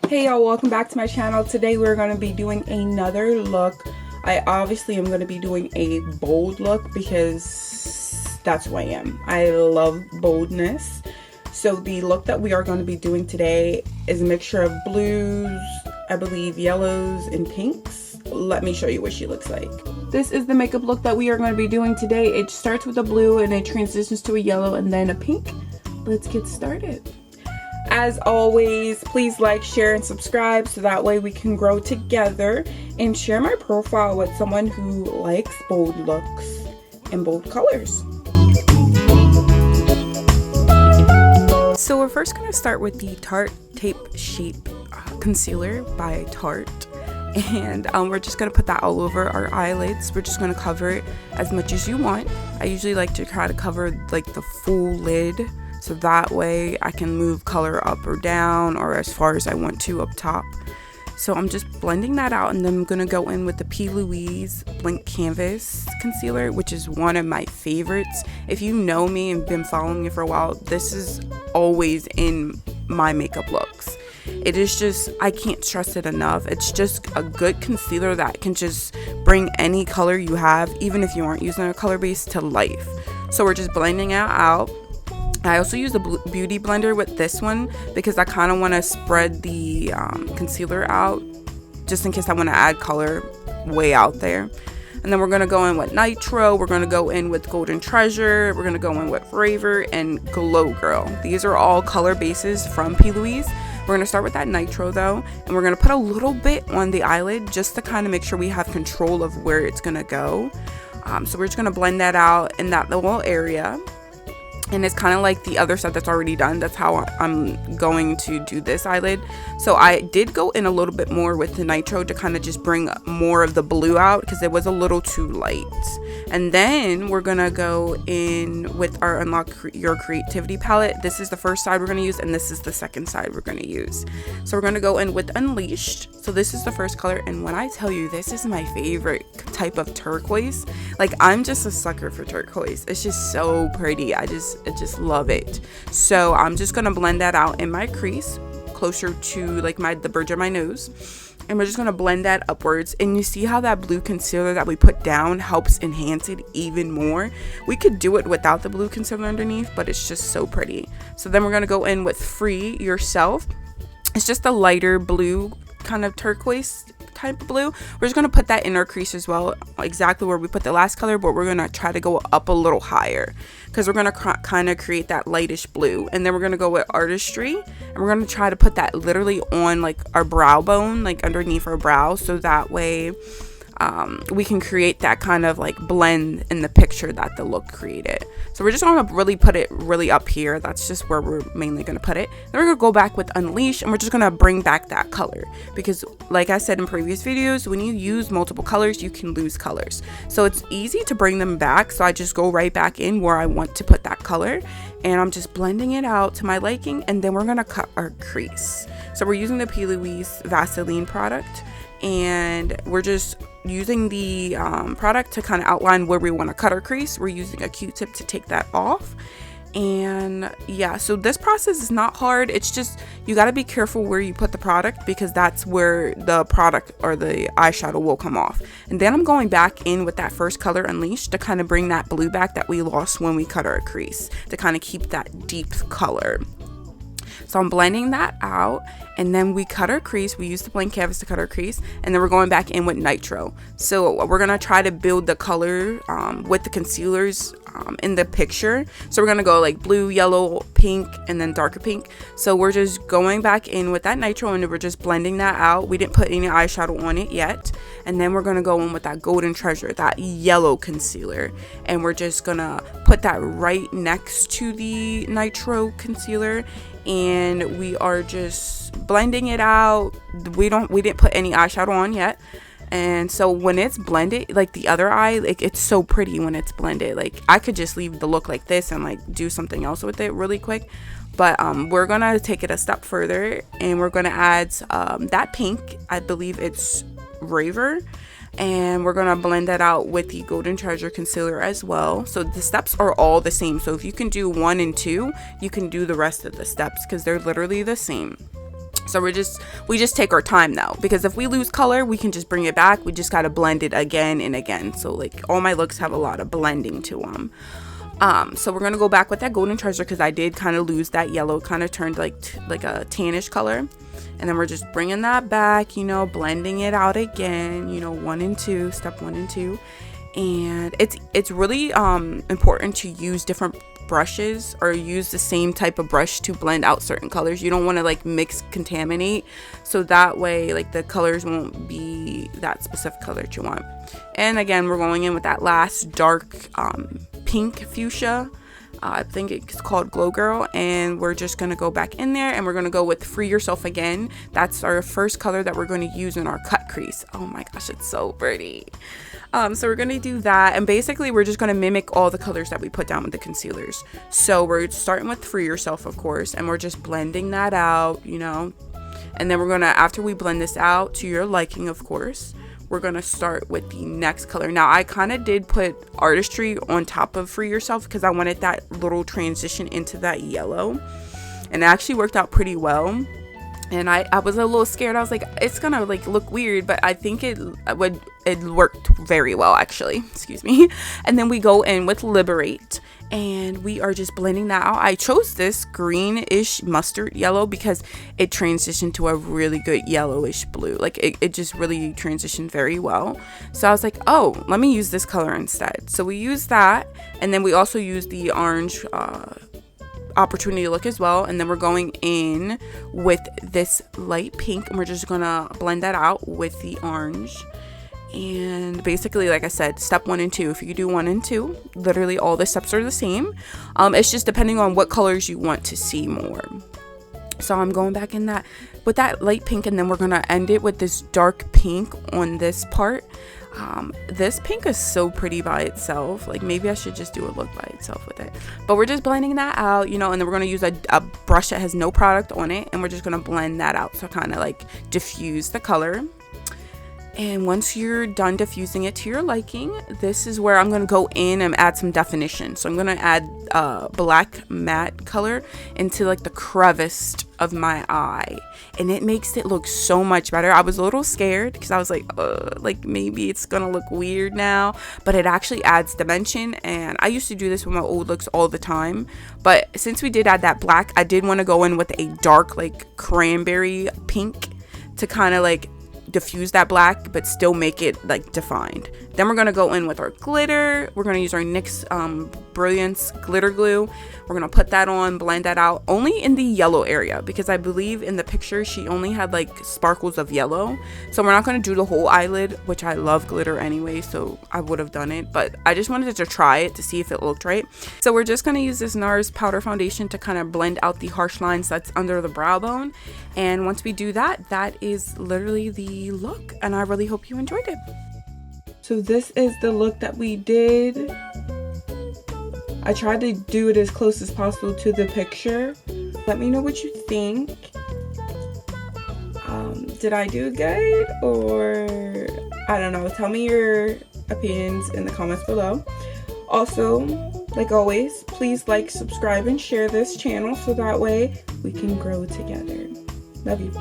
Hey y'all, welcome back to my channel. Today we're going to be doing another look. I obviously am going to be doing a bold look because that's who I am. I love boldness. So the look that we are going to be doing today is a mixture of blues, I believe yellows and pinks. Let me show you what she looks like. This is the makeup look that we are going to be doing today. It starts with a blue and it transitions to a yellow and then a pink. Let's get started. As always, please like, share, and subscribe so that way we can grow together, and share my profile with someone who likes bold looks and bold colors. So we're first going to start with the Tarte Tape Shape Concealer by Tarte. And we're just going to put that all over our eyelids. We're just going to cover it as much as you want. I usually like to try to cover like the full lid, so that way I can move color up or down or as far as I want to up top. So I'm just blending that out, and then I'm going to go in with the P. Louise Blank Canvas Concealer, which is one of my favorites. If you know me and been following me for a while, this is always in my makeup looks. It is just, I can't stress it enough. It's just a good concealer that can just bring any color you have, even if you aren't using a color base, to life. So we're just blending it out. I also use a beauty blender with this one because I kind of want to spread the concealer out just in case I want to add color way out there. And then we're going to go in with Nitro, we're going to go in with Golden Treasure, we're going to go in with Raver and Glow Girl. These are all color bases from P. Louise. We're going to start with that Nitro though, and we're going to put a little bit on the eyelid just to kind of make sure we have control of where it's going to go. So we're just going to blend that out in that little area. And it's kind of like the other stuff that's already done. That's how I'm going to do this eyelid. So I did go in a little bit more with the Nitro to kind of just bring more of the blue out because it was a little too light. And then we're going to go in with our Unlock Your Creativity palette. This is the first side we're going to use, and this is the second side we're going to use. So we're going to go in with Unleashed. So this is the first color, and when I tell you this is my favorite type of turquoise, like I'm just a sucker for turquoise. It's just so pretty. I just love it. So I'm just gonna blend that out in my crease closer to like the bridge of my nose, and we're just gonna blend that upwards. And you see how that blue concealer that we put down helps enhance it even more. We could do it without the blue concealer underneath, but it's just so pretty. So then we're gonna go in with Free Yourself. It's just a lighter blue, kind of turquoise type of blue. We're just going to put that in our crease as well, exactly where we put the last color, but we're going to try to go up a little higher because we're going to kind of create that lightish blue. And then we're going to go with Artistry, and we're going to try to put that literally on like our brow bone, like underneath our brow, so that way we can create that kind of like blend in the picture that the look created. So we're just going to really put it really up here. That's just where we're mainly going to put it. Then we're going to go back with Unleash, and we're just going to bring back that color because like I said in previous videos, when you use multiple colors, you can lose colors. So it's easy to bring them back. So I just go right back in where I want to put that color, and I'm just blending it out to my liking. And then we're going to cut our crease. So we're using the P. Louise Vaseline product, and we're just using the product to kind of outline where we want to cut our crease. We're using a Q-tip to take that off. And yeah, so this process is not hard. It's just you got to be careful where you put the product because that's where the product or the eyeshadow will come off. And then I'm going back in with that first color, Unleashed, to kind of bring that blue back that we lost when we cut our crease, to kind of keep that deep color. So I'm blending that out, and then we cut our crease. We use the blank canvas to cut our crease, and then we're going back in with Nitro. So we're going to try to build the color with the concealers in the picture. So we're going to go like blue, yellow, pink, and then darker pink. So we're just going back in with that Nitro, and we're just blending that out. We didn't put any eyeshadow on it yet. And then we're going to go in with that Golden Treasure, that yellow concealer. And we're just going to put that right next to the Nitro concealer. And we are just blending it out. We didn't put any eyeshadow on yet. And so when it's blended, like the other eye, like it's so pretty when it's blended. Like I could just leave the look like this and like do something else with it really quick. But we're gonna take it a step further, and we're gonna add that pink. I believe it's Raver. And we're gonna blend that out with the Golden Treasure concealer as well. So the steps are all the same. So if you can do 1 and 2, you can do the rest of the steps because they're literally the same. So we just take our time though, because if we lose color, we can just bring it back. We just got to blend it again and again. So like all my looks have a lot of blending to them. So we're going to go back with that golden treasure, because I did kind of lose that yellow, kind of turned like a tannish color. And then we're just bringing that back, you know, blending it out again, you know, 1 and 2, step 1 and 2. And it's really important to use different brushes, or use the same type of brush to blend out certain colors. You don't want to like contaminate, so that way like the colors won't be that specific color that you want. And again, we're going in with that last dark pink fuchsia. I think it's called Glow Girl, and we're just going to go back in there, and we're going to go with Free Yourself again. That's our first color that we're going to use in our cut crease. Oh my gosh, it's so pretty. So we're going to do that, and basically we're just going to mimic all the colors that we put down with the concealers. So we're starting with Free Yourself, of course, and we're just blending that out, you know, and then we're going to, after we blend this out to your liking, of course, we're going to start with the next color. Now I kind of did put Artistry on top of Free Yourself, because I wanted that little transition into that yellow, and it actually worked out pretty well. And I was a little scared. I was like, it's gonna like look weird, but I think it worked very well, actually. Excuse me. And then we go in with Liberate, and we are just blending that out. I chose this greenish mustard yellow because it transitioned to a really good yellowish blue. Like it just really transitioned very well. So I was like, oh, let me use this color instead. So we use that, and then we also use the orange opportunity look as well. And then we're going in with this light pink, and we're just gonna blend that out with the orange. And basically, like I said, step 1 and 2, if you do 1 and 2, literally all the steps are the same. It's just depending on what colors you want to see more. So I'm going back in that with that light pink, and then we're gonna end it with this dark pink on this part. This pink is so pretty by itself. Like maybe I should just do a look by itself with it, but we're just blending that out, you know. And then we're going to use a brush that has no product on it, and we're just going to blend that out, so kind of like diffuse the color. And once you're done diffusing it to your liking, this is where I'm going to go in and add some definition. So I'm going to add black matte color into like the crevice of my eye, and it makes it look so much better. I was a little scared because I was like maybe it's gonna look weird now, but it actually adds dimension. And I used to do this with my old looks all the time, but since we did add that black, I did want to go in with a dark like cranberry pink to kind of like diffuse that black but still make it like defined. Then we're going to go in with our glitter. We're going to use our NYX Brilliance glitter glue. We're going to put that on, blend that out only in the yellow area, because I believe in the picture she only had like sparkles of yellow. So we're not going to do the whole eyelid, which I love glitter anyway, so I would have done it, but I just wanted to try it to see if it looked right. So we're just going to use this NARS powder foundation to kind of blend out the harsh lines that's under the brow bone. And once we do that, that is literally the look, and I really hope you enjoyed it. So this is the look that we did. I tried to do it as close as possible to the picture. Let me know what you think. Did I do good, or I don't know? Tell me your opinions in the comments below. Also, like always, please like, subscribe, and share this channel so that way we can grow together. Love you.